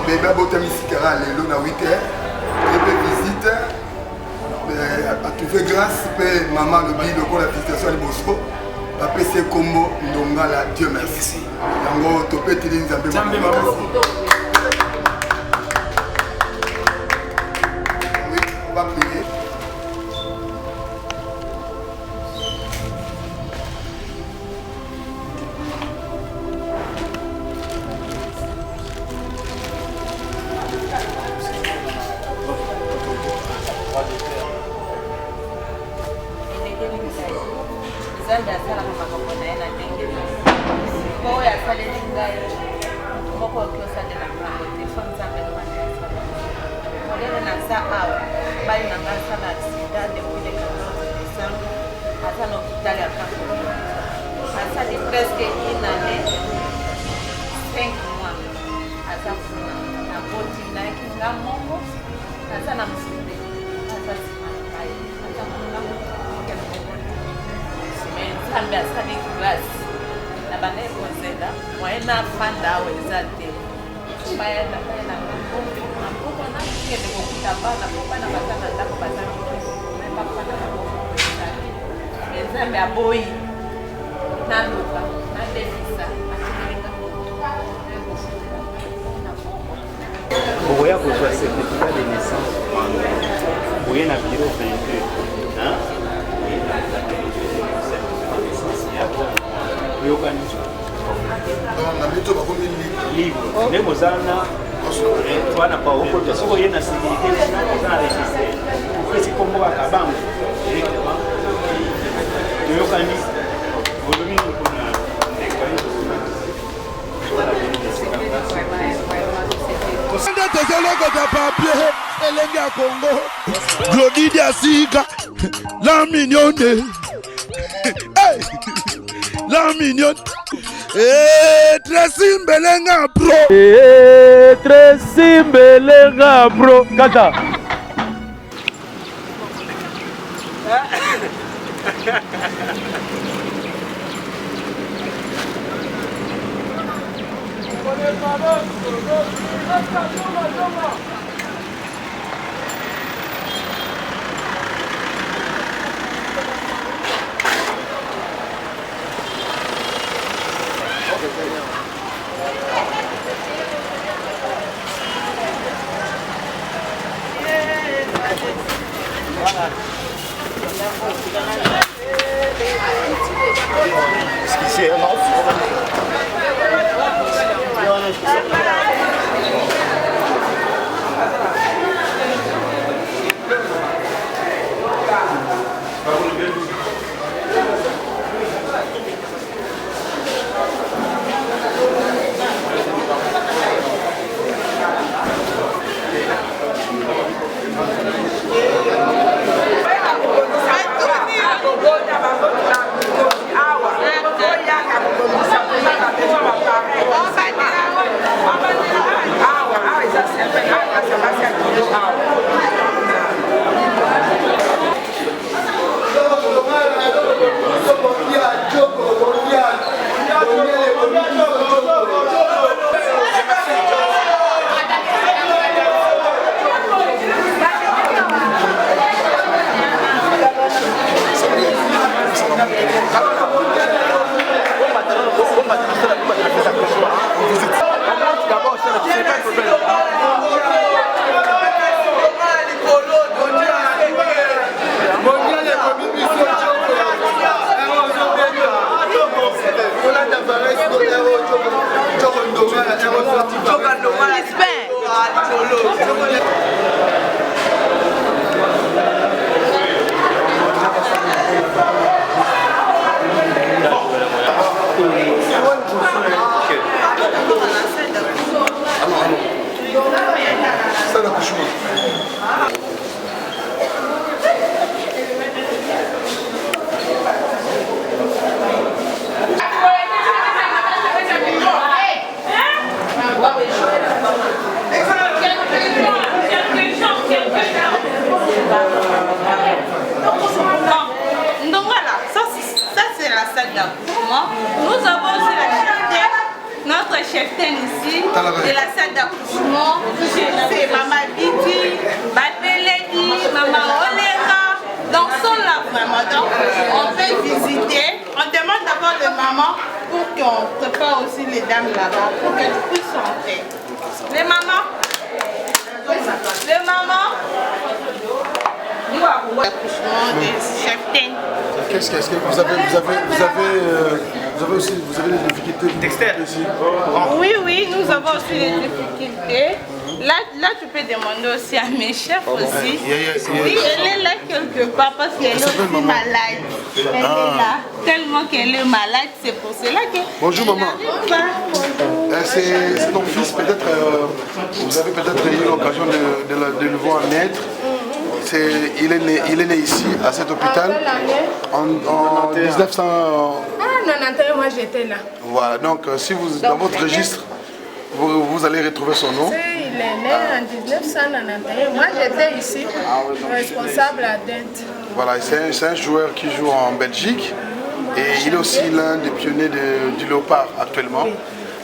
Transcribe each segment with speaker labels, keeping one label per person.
Speaker 1: bébé Botamisikara, l'élo na 8h, bébé visite, a trouvé grâce, maman le billet de la visitation de Bosco, papa c'est Kombo, Ndongala, Dieu merci. Yango, topé télé, Nzambé, oui, on va prier.
Speaker 2: Presque une année, 5 mois, à sa femme, à Botina, qui n'a mon à sa nam soudé, à sa simanaï, à sa nam mais ça me a salé grâce. La banane posée là, moi, elle n'a pas d'avoir exalté. Je vais aller à la pompe, un peu qu'on a qui est de beaucoup d'abord, la pompe n'a pas d'abord, pas d'abord, mais pas d'abord. Mais ça me a boy.
Speaker 3: Vous voyez que vous avez certificat de naissance. Vous voyez la bureau 22. Hein? Vous organisez. Livre. Mais vous avez un pas au côté. Si vous voyez la sécurité, vous avez enregistré. Vous faites comme vous à la banque. Vous organisez.
Speaker 4: papier, Elenga Congo, Glodidia Sika, la mignonne, la mignonne, Tracy Belenga Pro, Tracy Belenga Pro, Kata.
Speaker 2: cheftaine ici, de la salle d'accouchement. C'est Maman Didi, Bateledi, Maman Olera. Donc, sont là vraiment. Donc, on peut visiter. On demande d'abord le maman pour qu'on prépare aussi les dames là-bas, pour qu'elles puissent entrer. Les mamans. Les mamans. L'accouchement des cheftaines.
Speaker 5: Qu'est-ce que vous avez aussi des difficultés ici?
Speaker 2: Oui, nous avons aussi des difficultés. Là, tu peux demander aussi à mes chefs aussi. Oui, elle est là quelque part parce qu'elle est aussi malade. Elle est là. Tellement qu'elle est malade, c'est pour cela que...
Speaker 5: Bonjour maman. C'est ton fils, peut-être, vous avez peut-être eu l'occasion de le voir naître. Il est né ici, à cet hôpital, en 1900...
Speaker 6: Ah, 91, moi j'étais là.
Speaker 5: Voilà, donc si vous, dans votre registre, vous allez retrouver son nom.
Speaker 6: Il est né en 1991. Moi j'étais ici, responsable à Dente.
Speaker 5: Voilà, c'est un joueur qui joue en Belgique et il est aussi l'un des pionniers du Léopard actuellement.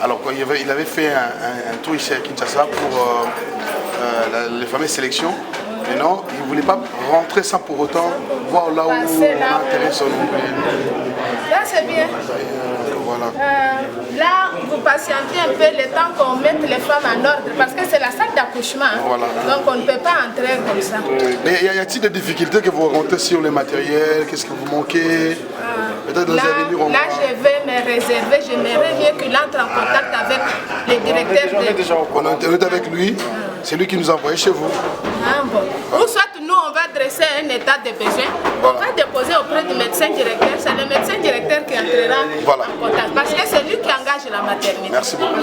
Speaker 5: Alors il avait fait un tour ici à Kinshasa pour les fameuses sélections. Mais non, il ne voulait pas rentrer sans pour autant voir là où on a enterré son nom.
Speaker 6: Là c'est bien.
Speaker 5: Voilà.
Speaker 6: Là, vous patientez un peu le temps qu'on mette les femmes en ordre parce que c'est la salle d'accouchement.
Speaker 5: Voilà.
Speaker 6: Donc on ne peut pas entrer comme ça.
Speaker 5: Mais y a-t-il des difficultés que vous rencontrez sur les matériels? Qu'est-ce que vous manquez? Peut-être dans les avenirs.
Speaker 6: Là, je vais me réserver. J'aimerais mieux qu'il entre en contact avec le directeur.
Speaker 5: On est avec lui. C'est lui qui nous a envoyé chez vous.
Speaker 6: Ah, bon. Ou soit nous, on va dresser un état de besoin. On va déposer auprès du médecin directeur. C'est le médecin directeur qui entrera en contact. Parce que c'est lui qui engage la maternité.
Speaker 5: Merci beaucoup.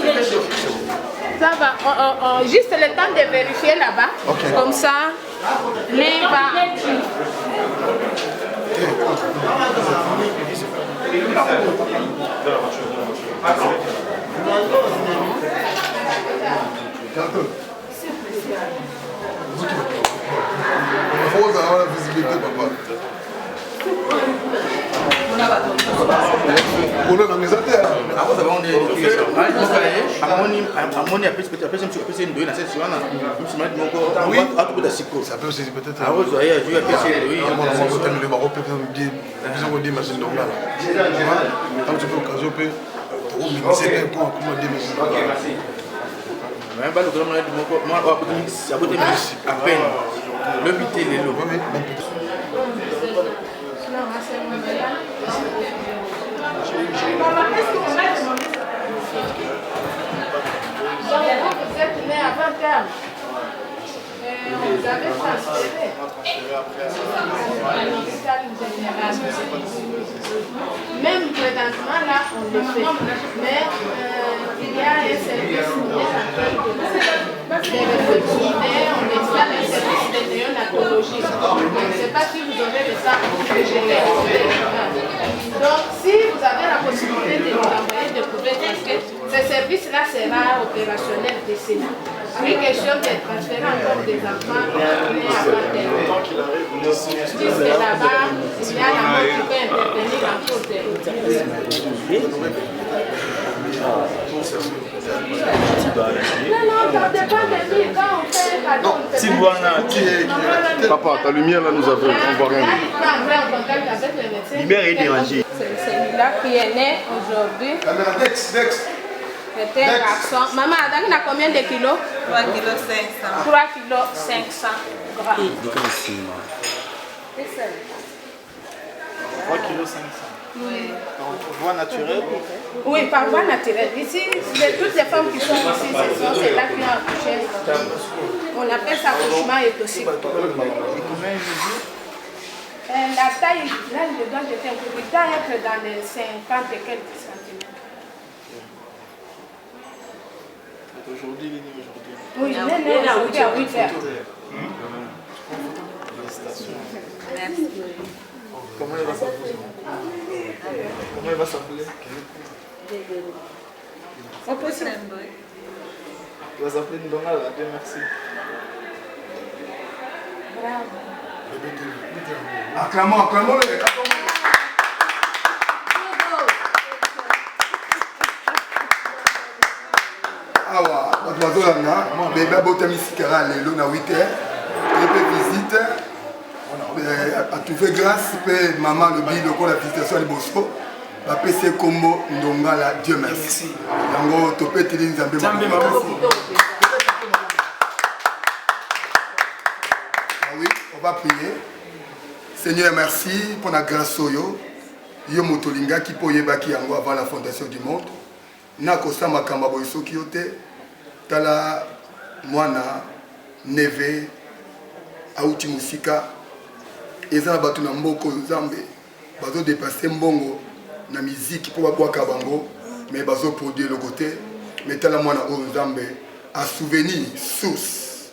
Speaker 6: Ça va. Juste le temps de vérifier là-bas. Okay. Comme ça, les va.
Speaker 5: Il faut avoir la visibilité, papa. On est dans les affaires. Oui, ça peut aussi peut-être.
Speaker 6: Vous êtes né avant terme. Vous avez transféré à l'hôpital général. Même présentement là, on le fait. Mais il y a un service de réflexion, on installe un service de néonatologie. Je ne sais pas si vous aurez le temps pour gérer. Donc, si vous avez la possibilité de nous envoyer des couverts, parce que ce service-là sera opérationnel d'ici. Il est question de transférer encore des enfants nés avant terme. Jusque là-bas, il y a la mort qui peut intervenir en cours de non, ça dépend de lui. Quand on fait un cadeau,
Speaker 5: Papa, ta lumière là nous a vu, on voit rien.
Speaker 3: Lumière est dérangée.
Speaker 6: C'est celui-là qui est né aujourd'hui. C'était un garçon. Maman, Adam, il a combien de kilos?
Speaker 2: 3 kilos 500.
Speaker 6: 3 kilos 500 grammes.
Speaker 3: 3 kilos 500.
Speaker 2: Oui.
Speaker 3: Par voie naturelle?
Speaker 6: Oui, par voie naturelle. Ici, toutes les femmes qui sont ici, c'est là qui ont accouché. On appelle ça accouchement étouffé. La taille, là, je dois jeter un peu. Il doit être dans les 50 et quelques centimètres.
Speaker 3: Aujourd'hui, il est né aujourd'hui.
Speaker 6: Oui, il est né aujourd'hui à 8 heures.
Speaker 2: Merci.
Speaker 3: Comment il va s'appeler? Comment il va s'appeler?
Speaker 6: On peut se...
Speaker 3: Il va s'appeler Ndonga là, Dieu merci.
Speaker 6: Bravo.
Speaker 1: Acclamons-le. awa bato bazolanda bebe abotami sikara lelo na 8h epe visite atrouve grâce mpe mama lobi lokola visitation ya liboso bapesi kombo ndongala Dieu merci yango topeteli nzambe oui on va prier. Seigneur merci pour la grâce oyo yo moto lingaki mpo oyebaki yango avant la fondation du monde nakosa makambo boye soki yo te tala mwana neve auti musika eza na bato na mboko nzambe bazodepase mbongo na miziki mpo babwaka bango me bazoproduire le côté me tala mwana oyo nzambe asouvenir source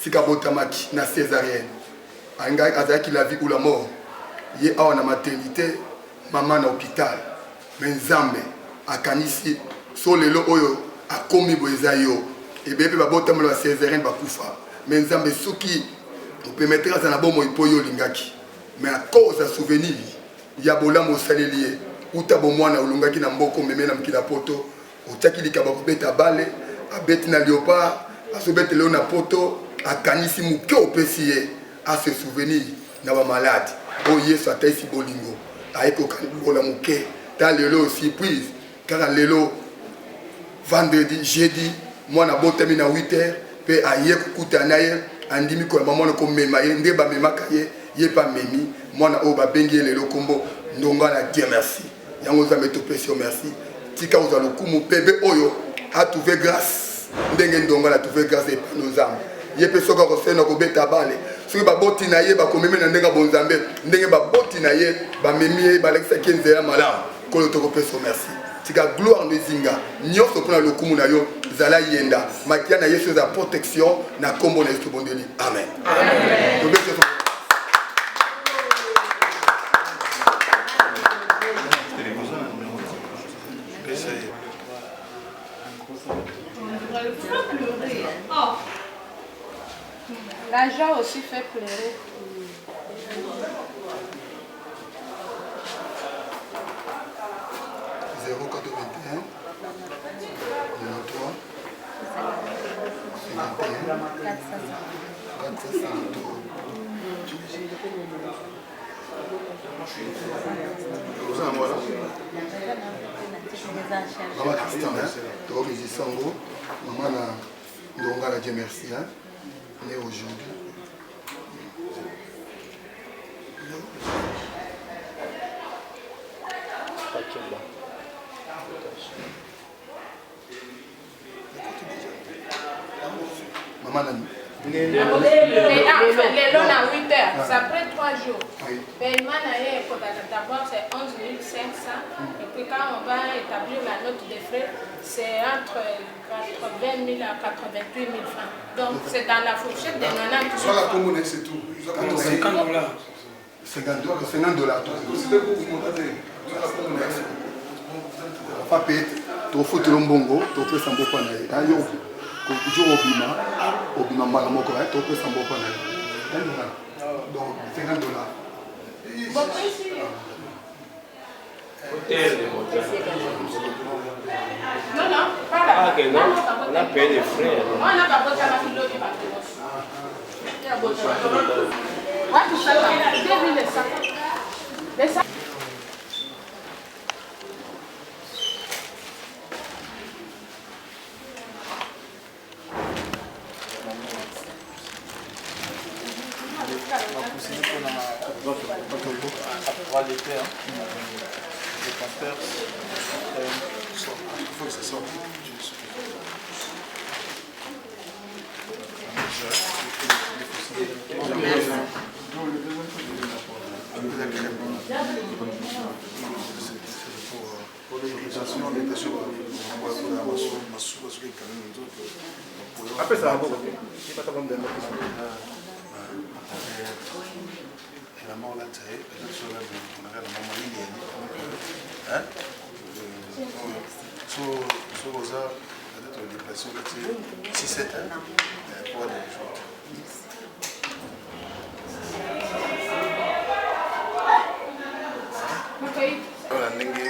Speaker 1: sika botamaki na césarienne azalaki la vie ou la mort ye awa na maternité mama na hôpital me nzambe akanisi so lelo oyo akomi boye eza yo ebe mpe babotamela ba césarienne bakufa me nzambe soki opemetre aza na bomoi mpo yo olingaki mais à cause ya souvenir ya bolamu osaleli ye uta bomwana olongaki na mboko omeme na mokili ya poto otiaki likaba kobeta bale abeti na léopard azobetela yo na poto akanisi moke opesi ye ase souvenir na bamalade oyo yesu ataisi bolingo ayekokanbola moke ta lelo surprise kaka lelo vendredi jeudi mwana botami na 8h mpe aye kokutana ye andimi koyamba mwana komema ye nde bamemaka ye ye pa memi mwana oyo babengi ye lelo kombo ndongala Dieu merci yango nzambe topesi yo merci tika ozwa lokumu pebe oyo atrouve grâce ndenge ndongala atrouve grâce epano nzambe ye mpe soki akosena kobeta bale soki baboti na ye bakomemi na ndenge bonzambe ndenge baboti na ye bamemi ye balakisaki ye nzela malamu kolo tokopesa yo merci tika gloire ndezinga nyonso mpona lokumu na yo zala yenda makia na yesu eza protection na kombo na yesu tobondeli amen
Speaker 6: L'argent aussi fait pleurer.
Speaker 1: Maman Ndongala Dieu merci né aujourd'hui. Maman
Speaker 6: Lelo na 8h, c'est après 3 jours. Paiement d'abord c'est 11 500 et puis quand on va établir la note de frais, c'est entre 80 000 à 88 000 francs. Donc c'est dans la fourchette de 90 000
Speaker 5: Soit la commune c'est tout.
Speaker 1: 50 $. 50 $. Papet, tu fais le bongo, tu fais ça pour pas jour obima mbala moko tu fais ça pour pas donc 50 $.
Speaker 6: Non, non, pas là.
Speaker 3: Ah, que non, on a payé des frais.
Speaker 6: On a pas besoin de kilo de bateau. Il y a besoin de tout ça. J'ai vu les sacs. Les sacs.
Speaker 5: Il faut que ça sorte. Pour l'autorisation, on était sur après ça, c'est pas ta bonne la mort là, peut-être sur la hein? Sur Rosa, peut-être déplacé, 6-7 ans pour aller jouer. Voilà, Nengue,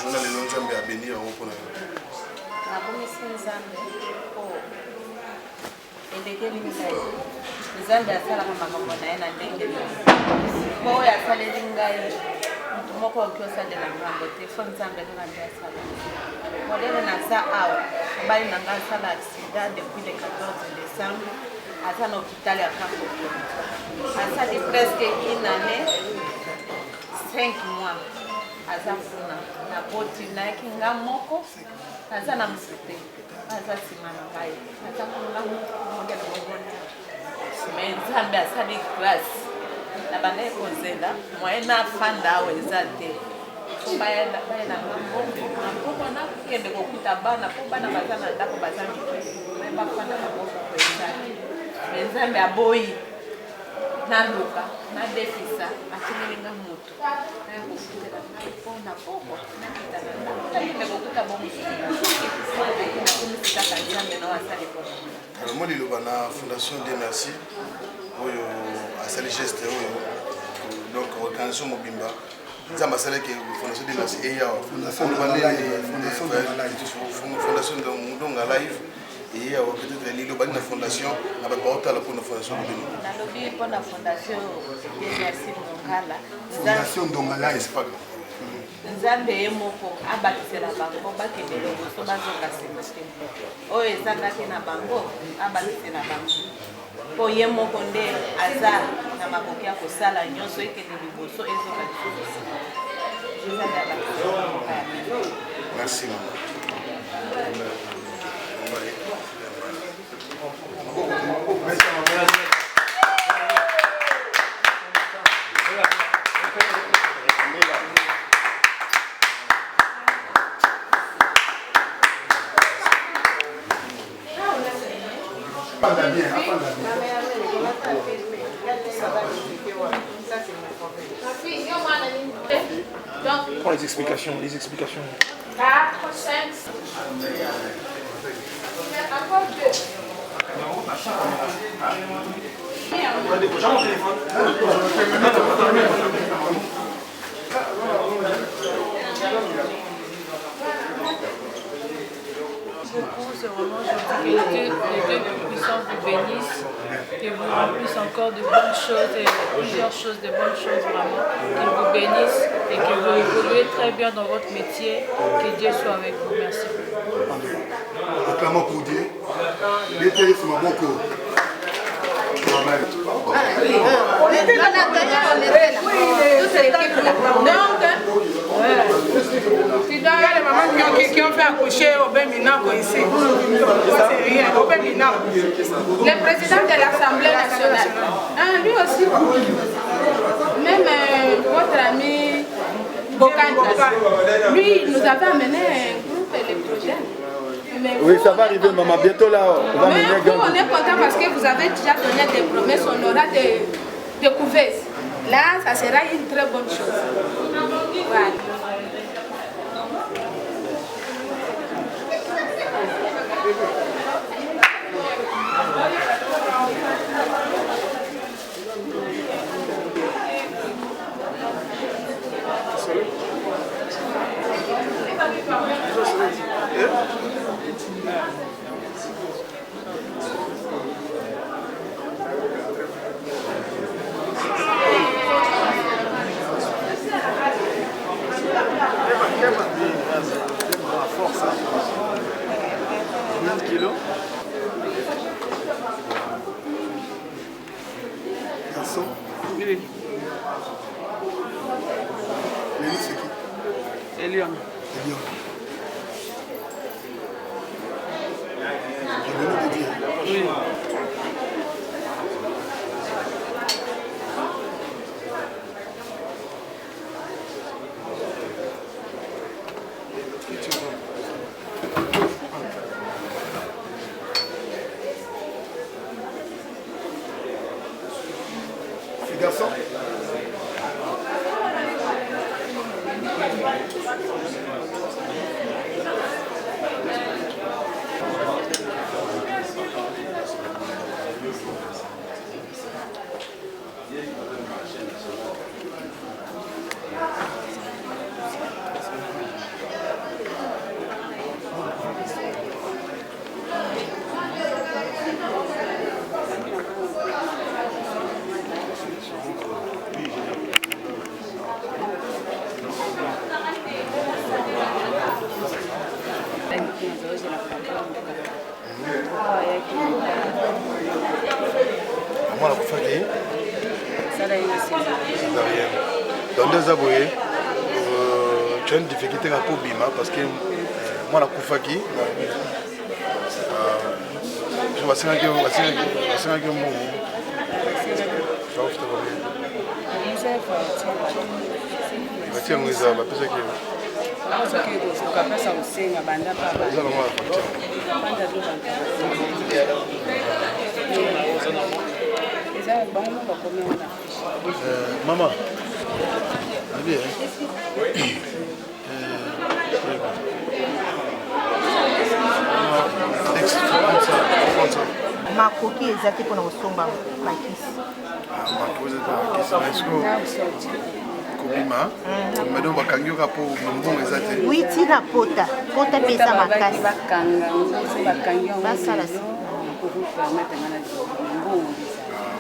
Speaker 5: journal de l'Onzambe a béni en haut pour la.
Speaker 2: elekeli ngai nzambe asalaka makambo na ye na ndenge mpo oyo asaleli ngai moto moko oki osalela ngambo te fo nzambe kaka nde asala modele naza awa mobali na ngai asala accident depuis le 14 décembre aza na hôpital ya Kamboke asali presque une année 5 mois aza kuna na boti nayaki nga moko aza na mosute aza nsima na ngai aza kuna modele mobona mais nzambe asali grâce na bandaki kozela moye nafanda awa eza te po bayenanga mbongo nakende kokuta bana po bana baza na ndako baza mike me bafanda maboko koezali me nzambe aboyi naluka nadefisa atingelinga moto naye kofutela ngai mpona poko nakita na ndako nakende kokuta bomosukimisitaka nzambe nao asali mpona
Speaker 5: moi liloba na fondation de merci oyo asali geste oyo donc organisation mobimba nzambe asalaki fondation de merci eyawa fondation ndonga live eyawa peut-être lilobani na fondation na bato baotala mpona fondation mobimba
Speaker 2: nalobi mpona fondation de merci ndongala
Speaker 1: fondation ndonga live
Speaker 2: nzambe ye moko abakisela bango bakende liboso bazonga nsima te oyo ezanga te na bango abakisela bango mpo ye moko nde aza na makoki ya kosala nyonso ekende liboso ezonga lisusu nsima nzambe abakisela bango ya mene.
Speaker 5: Merci mama.
Speaker 7: Prends les explications.
Speaker 6: 4, 5, encore 2.
Speaker 8: C'est vraiment gentil que les deux puissants vous bénissent, que vous remplissent encore de bonnes choses et plusieurs choses, de bonnes choses vraiment, qu'ils vous bénissent et que vous évoluez très bien dans votre métier, que Dieu soit avec vous. Merci.
Speaker 1: Acclamons pour Dieu. L'été, c'est mon beaucoup. Amen.
Speaker 6: Il y a des mamans qui ont fait accoucher au Béminaco ici. C'est rien, au Béminaco. Le président de l'Assemblée nationale. Lui aussi. Même votre ami Bokanda. Lui, il nous avait amené un groupe électrogène.
Speaker 4: Oui, ça va arriver, maman. Bientôt là, on va mener un
Speaker 6: on est content parce que vous avez déjà donné des promesses. On aura des couvertes. Là, ça sera une très bonne chose. Voilà.
Speaker 1: Garçon.
Speaker 7: Oui.
Speaker 1: Lélie, c'est qui?
Speaker 7: Elion.
Speaker 1: Elion. Je venais de dire.
Speaker 7: Oui.
Speaker 1: C'est garçon.
Speaker 5: Maman la kufaki.
Speaker 8: Ça là il a
Speaker 5: césarienne. Dans des aboués, tu as une difficulté à Bima parce que moi la kufaki. Je vais essayer de maman,
Speaker 9: makoki eza te mpona kosomba bakisi
Speaker 5: kobima mado bakangi yoka mpo mbongo eza te
Speaker 9: wi ntina pota mpe eza makasi basala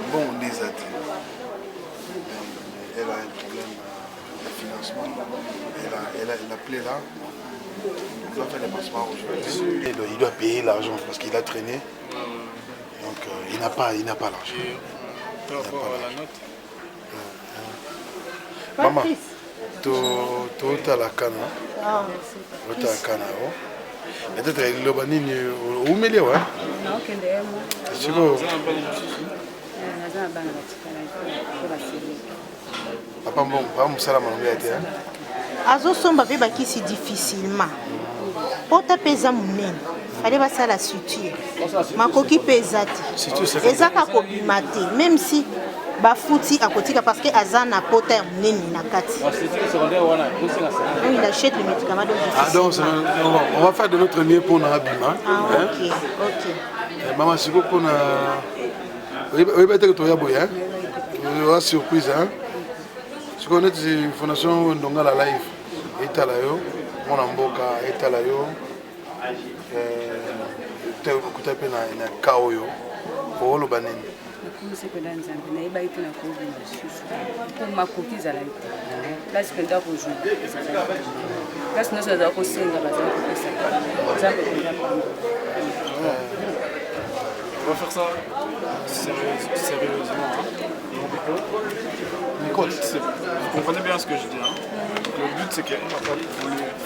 Speaker 5: mbongo nde eza te. Elle a un problème de financement. Elle a appelé là. On doit faire les passeports aujourd'hui. Il doit payer l'argent parce qu'il a traîné. Donc il n'a pas l'argent.
Speaker 7: Par rapport à la note.
Speaker 5: Maman, tu as la canne. Tu as la canne. Peut-être que le banini ou milieu.
Speaker 8: Non, qu'il est moi.
Speaker 5: C'est bon. Papa bon, pas musala manonga ete.
Speaker 9: azosomba mpe bakisi difficilement pota mpe eza monene fale basala suture makoki mpe eza te eza kaka kobima te même si bafuti akotika parce que aza na pota ya monene na kati. Donc il achète le médicament donc
Speaker 5: donc on va faire de notre mieux pour na abima.
Speaker 9: Ok.
Speaker 5: Maman siko pour na oui peut-être que tu as boya. On va surprise hein. Ce qu'on a dit fondation ndonga la live etala yo mona mboka etala yo te okuta pe na kao yo ko lo banene
Speaker 8: c'est que dans Zambie na iba ituna ko bi pour makoki za la ite là c'est pendant pour jouer là sinon ça doit kosenga baza ko pesa Zambie
Speaker 7: on va faire ça sérieusement. Écoute, vous comprenez bien ce que je dis. Hein? Le but c'est qu'elle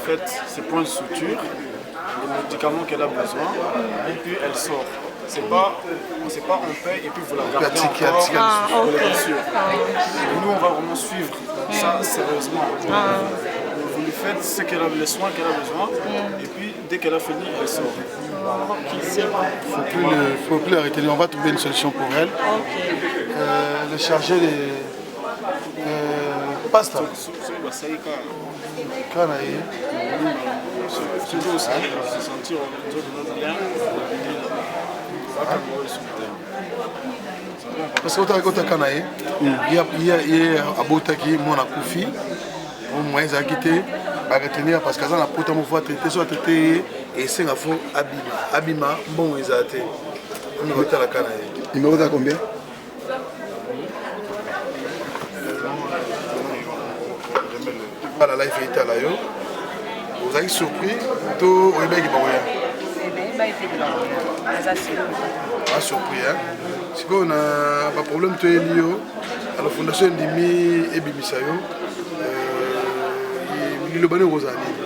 Speaker 7: fait ses points de suture, les médicaments qu'elle a besoin, et puis elle sort. C'est pas on paye et puis vous la gardez encore pour les blessures. Nous on va vraiment suivre ça sérieusement. Vous lui faites ce qu'elle a, les soins qu'elle a besoin, et puis dès qu'elle a fini, elle sort.
Speaker 5: Faut plus la retenir, on va trouver une solution pour elle. Le charger les pasta. Parce que quand tu as il y a abotaki mon akufi au moins ils a quitté à retenir parce que ça n'a pas tant fois traité soit traité et c'est un faux abima bon ils a été numéro de la canaille numéro de combien la life est là yo vous avez surpris tout au Québec pas surpris hein si on a pas problème tu es lié à la fondation Ndimi et Bimisayo le bonheur aux années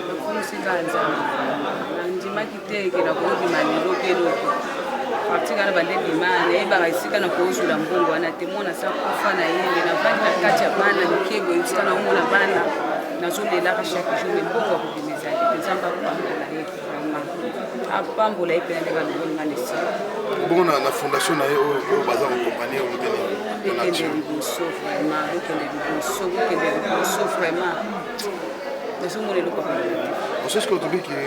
Speaker 8: partikana bande bimane ebakisika na kozula mbongo wana temona sa kufa na yende na vandi na kati ya bana mikego isika na umona bana nazolela ka chaque jour mbongo kubimeza ke nzamba kupambola ye vraiment apambola epena ndeka ndonga lesi
Speaker 5: bon na fondation na ye o baza ko compagnie o bene
Speaker 8: on a tu so vraiment vraiment mais on le quoi
Speaker 5: on sait ce que tu dis que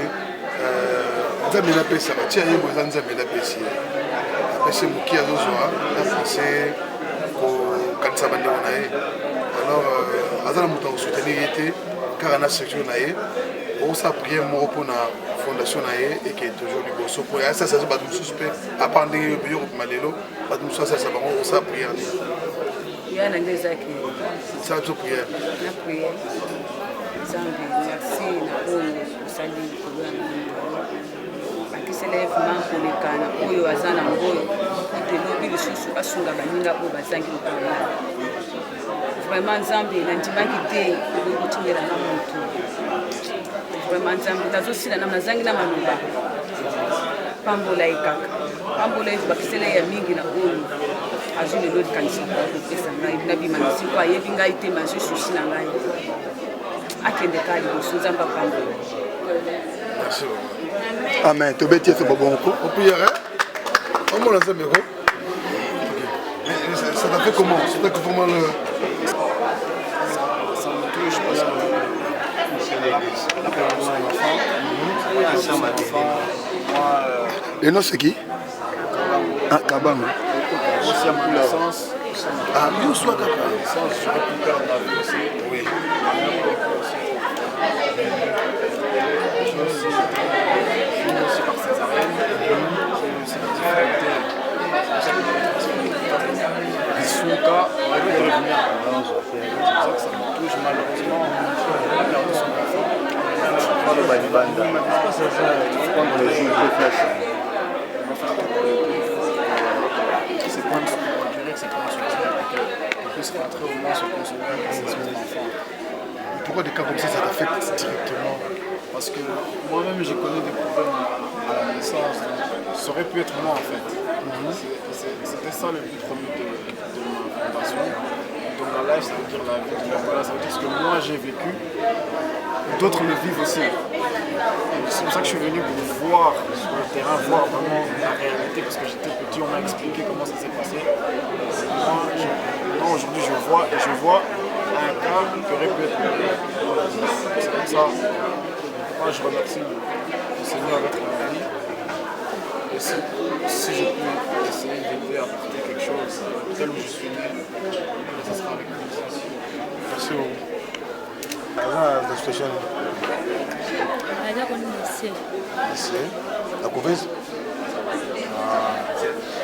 Speaker 5: nzambe na pesa batia ye boza nzambe na pesi apesi moki azozwa na français kokanisa bandeko na ye alors aza na moto akosoutenir ye te kaka na structure na ye okosala priere moko mpona fondation na ye eke toujours liboso po asalisa bato mosusu mpe apart ndenge yo kopema lelo bato mosusu asalisa bango okosala priere nini
Speaker 8: yananga ezaki
Speaker 5: sala biso priere
Speaker 8: na priere nzambe merci na oyo osali kolona bakisela vraiment kolekana oyo
Speaker 10: aza nango elobi lisusu asunga baninga oyo bazangi lokola vraiment nzambe nandimaki te kotingelanga motu vraiment nzambe nazosila nazangi na maloba pambola ye kaka pambola ye bakisela ya mingi na oyo azwi lelo likanisi kopesa ngai nabima na siko ayebi ngai te mazwi susi na ngai akende kaka liboso nzambe apambola.
Speaker 1: Amen. Tobeti ce bon coup.
Speaker 5: On priera. On me lance bien. Ça t'a fait comment? C'était comment le...
Speaker 7: Ça me touche parce que
Speaker 1: et non, c'est qui? Ah, Kabang.
Speaker 7: Aussi à mon sens.
Speaker 5: Ah, bien soit Kabang.
Speaker 7: J'aurais pu perdre la vie aussi. Oui. Aussi par ces arènes, c'est une difficulté. Son cas aurait pu revenir. C'est pour ça que ça me touche malheureusement. On a perdu son enfant. C'est point de ce qu'on dirait que c'est point de ce qu'on puisse rentrer au moins se consoler avec son enfant.
Speaker 5: Pourquoi des cas comme ça t'affecte directement?
Speaker 7: Parce que moi-même j'ai connu des problèmes à la naissance, ça aurait pu être moi en fait. C'était ça le but premier de ma fondation. Donc la life, ça veut dire la vie, voilà, ça veut dire ce que moi j'ai vécu, d'autres le vivent aussi. C'est pour ça que je suis venu pour voir sur le terrain, voir vraiment la réalité, parce que j'étais petit, on m'a expliqué comment ça s'est passé. Moi, aujourd'hui je vois un cas qui aurait pu être le. C'est comme ça. Moi, je remercie le Seigneur d'être dans la vie. Et si je peux essayer d'aider à apporter quelque chose, tel où je suis né, ça sera avec plaisir.
Speaker 5: Merci beaucoup. Avant la situation. Ici, la couveuse.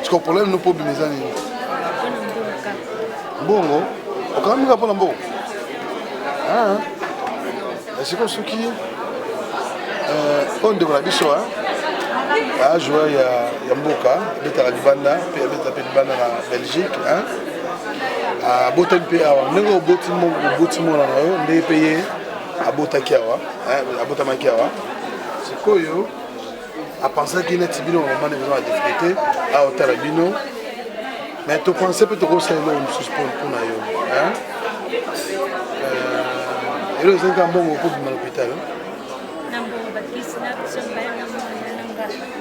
Speaker 5: Tu comprends le problème, nous pouvons bien les Bongo. Au quand même, pas bon. Ah, c'est comme ce qui. On devrait bien sûr. Ah, jouer il y a Mboka, il y a Libanda, puis il y a Libanda en Belgique. À Botempe, on est au Botimon là, on est payé à Botakiawa, à Botamakiawa. C'est quoi yo? À penser qu'il y a Tibino au moment de besoin de difficulté, à Otarabino. Mais tu penses peut-être que c'est là où nous suspendons pour nous. Et là, c'est un bon coup de l'hôpital.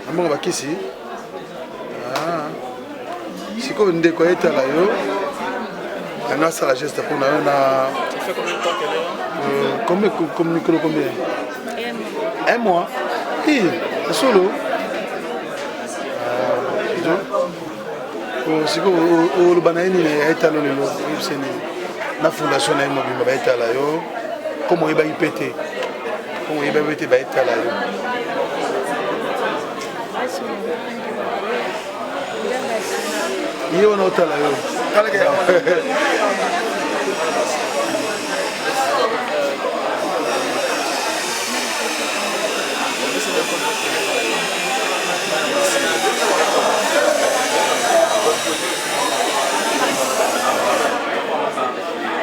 Speaker 5: Among bakisi. Ah. Si comme ndeko etala yo. Ana ça la geste pour na.
Speaker 7: Ça fait combien de temps qu'elle est là?
Speaker 5: Combien? Un mois. Oui, c'est solo. Si vous le banaini etala lelo ibseni. Na fondation na mobimba ba etala yo. Comment il va y péter? Comment il va y péter ba etala yo? Il y a un hôtel là.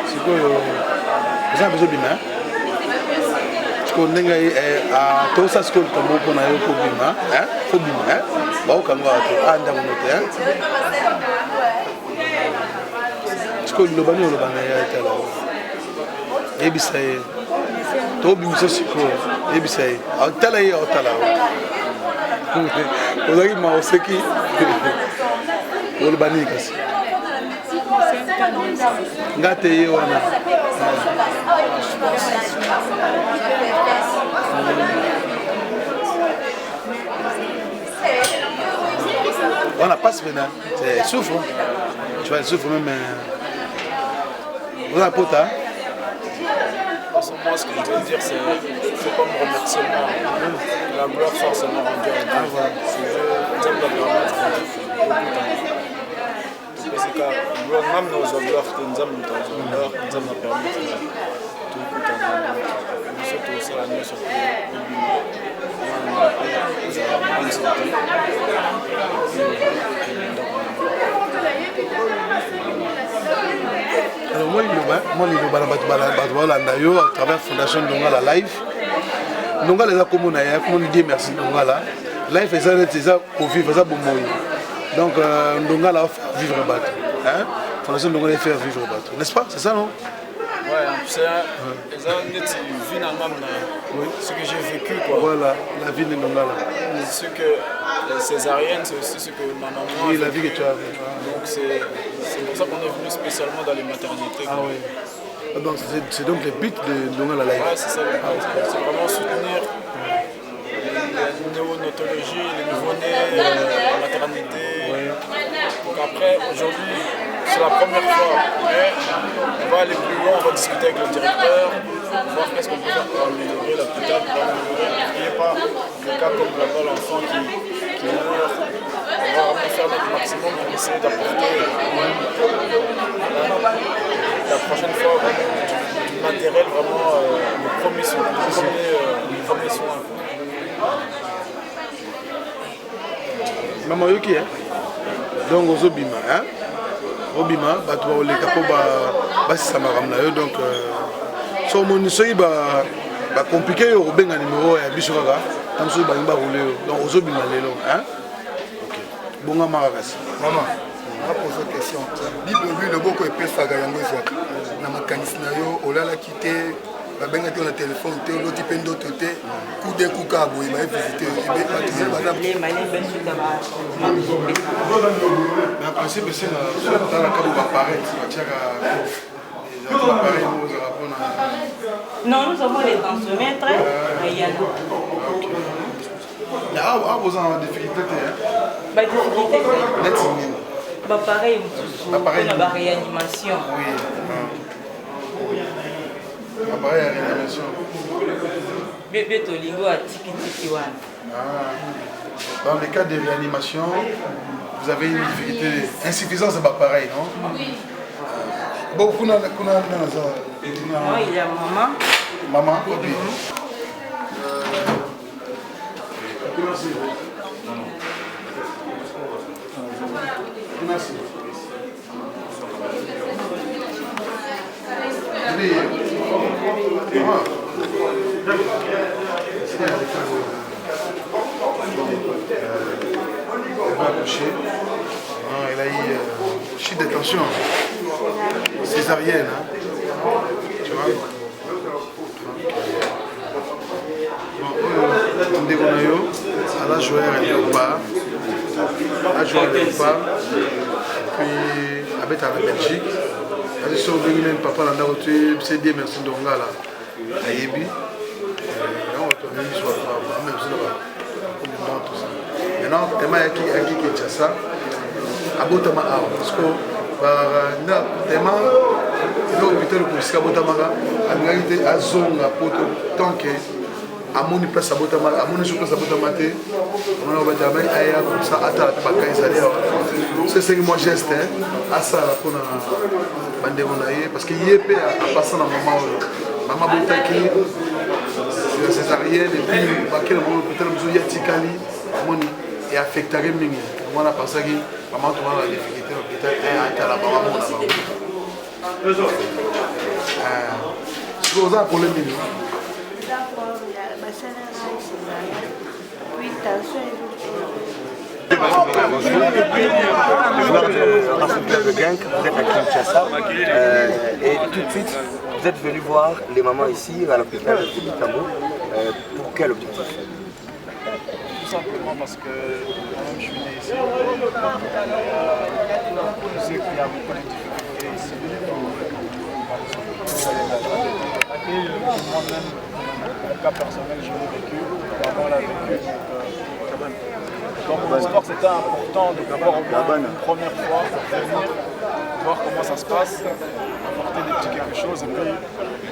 Speaker 5: C'est quoi? Vous avez besoin de bien? Ndenge tosa school tomo pona yo ko bima ko bima ba o kanga to anda mo te school lo bani ya tala ebisay to bima so siko ebisay a tala ya o tala o zaki ma o seki lo bani kasi ngate ye wana on n'a pas ce maintenant, elle souffre. Tu vois, elle souffre même. Vous avez pas
Speaker 7: moi, ce que je veux dire, c'est pas me remercier moi. La gloire forcément rendue à Dieu. C'est Dieu qui va permettre beaucoup de temps. Parce que même nos gloires, nous avons permis tout le temps. Nous sommes aussi la nuit sur le
Speaker 5: moi liloba na bato balanda yo à travers Fondation Ndongala Live. Ndongala eza kombo na ye, kombo Dieu merci Ndongala. Live eza neti eza kovivre, eza bomoi. Donc Ndongala va faire vivre bato. Hein? Fondation Ndongala va faire vivre bato. N'est-ce pas? C'est ça, non?
Speaker 7: Ouais, c'est ce que j'ai vécu, quoi.
Speaker 5: Voilà, la vie de Ndongala.
Speaker 7: Ce que césarienne, c'est aussi ce que ma maman.
Speaker 5: Oui, la vie que tu as vécue.
Speaker 7: Donc c'est pour ça qu'on est venu spécialement dans les maternités.
Speaker 5: Ah oui. Donc c'est donc le but de Ndongala Live.
Speaker 7: Ouais, c'est ça le but. C'est vraiment soutenir la néonatologie, les nouveau-nés, la maternité. Ouais. Donc après, aujourd'hui, c'est la première fois, mais on va aller plus loin, on va discuter avec le directeur, voir qu'est-ce qu'on peut faire pour améliorer l'hôpital, pour améliorer, qu'il n'y ait pas de cas comme là-bas, l'enfant qui meurt. On va vraiment faire notre maximum pour essayer d'apporter la prochaine fois du matériel vraiment le premier soin.
Speaker 5: Maman Yoki, hein? Donc aux Obima, hein? Obima, bato oleka po ba samaram na yo donc so moni soyi ba compliqué yo benga numéro ya biso kaka tam so ba ngba rouler yo donc aux Obima lelo, hein? OK. Bonga marakasi.
Speaker 1: Maman, on va poser une question. Bible lui le boko epesaka yango ezaka. Na makanisi na yo olala kité babenga te na téléphone te l'autre pe ndoto te coup de coup ka boy ba visiter ebe batizé bana
Speaker 11: les malais ben sur d'abord
Speaker 5: mais en principe c'est dans la cabo va paraître tu as pareil nous répondre
Speaker 11: non nous avons les tensiomètres il y a
Speaker 5: là vous en difficulté
Speaker 11: ba difficulté
Speaker 5: net
Speaker 11: ba pareil na ba réanimation
Speaker 5: oui appareil à réanimation.
Speaker 11: Bébé Tolingo a tiki wana.
Speaker 5: Dans le cas de réanimation, vous avez une difficulté, insuffisance de l'appareil, non? Oui. Bon, il y a
Speaker 11: maman.
Speaker 5: Maman, ok. Merci. Elle a eu chute de tension césarienne, hein? Tu vois? On dégonne à la joueur elle est au pas, la joueur elle est au pas, puis avec la Belgique. Je suis venu même papa dans la route, c'est Dieu merci Ndongala. Ayebi. Maintenant, tellement il y a qui ça, à Botama, parce que tellement l'hôpital pour ce Botama, a réalité à zone à poto tant que à mon place à Botama, à mon place à Botama, on a battu comme ça, c'est ce que moi geste à ça pour parce qu'il y a pas à passer dans maman Botaki. Césarienne et puis quel moment peut-être besoin yatikali moni et affecterait mingi moi la pensé que maman tu la difficulté l'hôpital et à la maman mon là-bas c'est pour ça pour le mini
Speaker 12: joueur de club de Genk, vous êtes à Kinshasa et tout de suite vous êtes venu voir les mamans ici à l'hôpital de Kitambo. Pour quel objectif?
Speaker 7: Tout simplement parce que moi-même je suis né ici. Je sais qu'il y a beaucoup de difficultés ici. Moi-même, mon cas personnel, je l'ai vécu. Maman l'a vécu. Dans mon histoire, c'était important de pouvoir une première fois venir, voir comment ça se passe, apporter des petits quelque chose et puis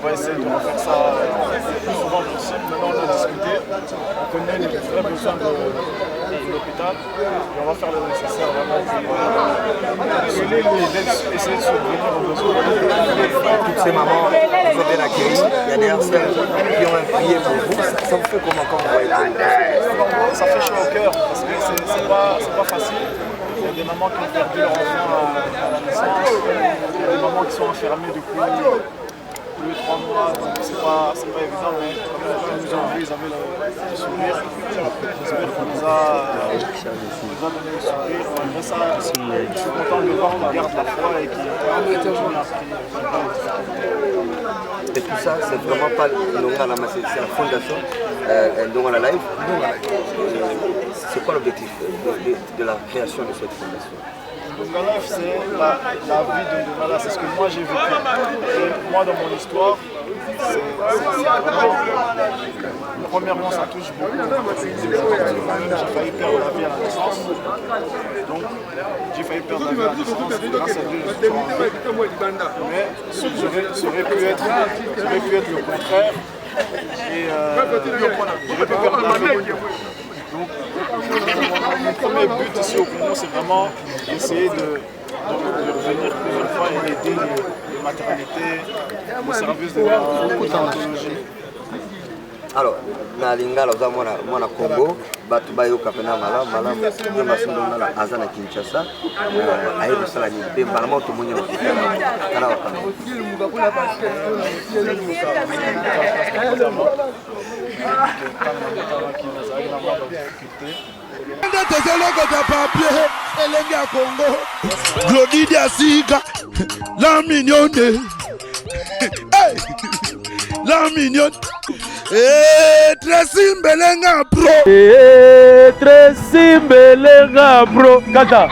Speaker 7: on va essayer de refaire ça le plus souvent possible. Maintenant on a discuté, on connaît les vrais besoins de l'hôpital et on va faire le nécessaire vraiment pour essayer de subvenir aux besoins.
Speaker 12: Toutes ces mamans vous ont bien accueilli. Il y a d'ailleurs celles qui ont prié pour vous. Ça vous fait comment quand vous voyez
Speaker 7: ça fait chaud au cœur parce que c'est pas facile. Il y a des mamans qui ont perdu leur enfant à la naissance. Il y a des mamans qui sont enfermées depuis 2-3 mois. Donc c'est pas évident, mais quand ils nous ont vus, ils avaient le sourire. J'espère qu'on nous a donné le sourire. Malgré ça, je suis content de voir qu'on garde la foi et qu'ils continuent à prier.
Speaker 12: Et tout ça, c'est vraiment pas Ndonga Lama, c'est la fondation Ndonga Life. C'est quoi l'objectif de la création de cette fondation?
Speaker 7: Ndonga Life, c'est la vie de Ndonga, c'est ce que moi j'ai vécu. Et moi, dans mon histoire, c'est vraiment... Premièrement, ça touche beaucoup. J'ai failli perdre la vie à la naissance. Donc, j'ai failli perdre la vie à la naissance. Grâce à Dieu, je suis toujours en vie. Mais ça aurait pu être le contraire. Et j'aurais pu perdre la vie. Donc, mon premier but ici au Congo, c'est vraiment d'essayer de revenir plusieurs fois et d'aider les maternités, les services de néonatologie.
Speaker 12: Alors, na lingala za mwana Congo batu bayoka pena malamu ndio masindo ngala azana Kinshasa ayo sala ni pe balamo to munye kana wakana
Speaker 13: Elenge ya Congo Glodidi Asika la mignonne la mignonne Tracy Mbelenga bro
Speaker 14: Tracy Mbelenga bro kata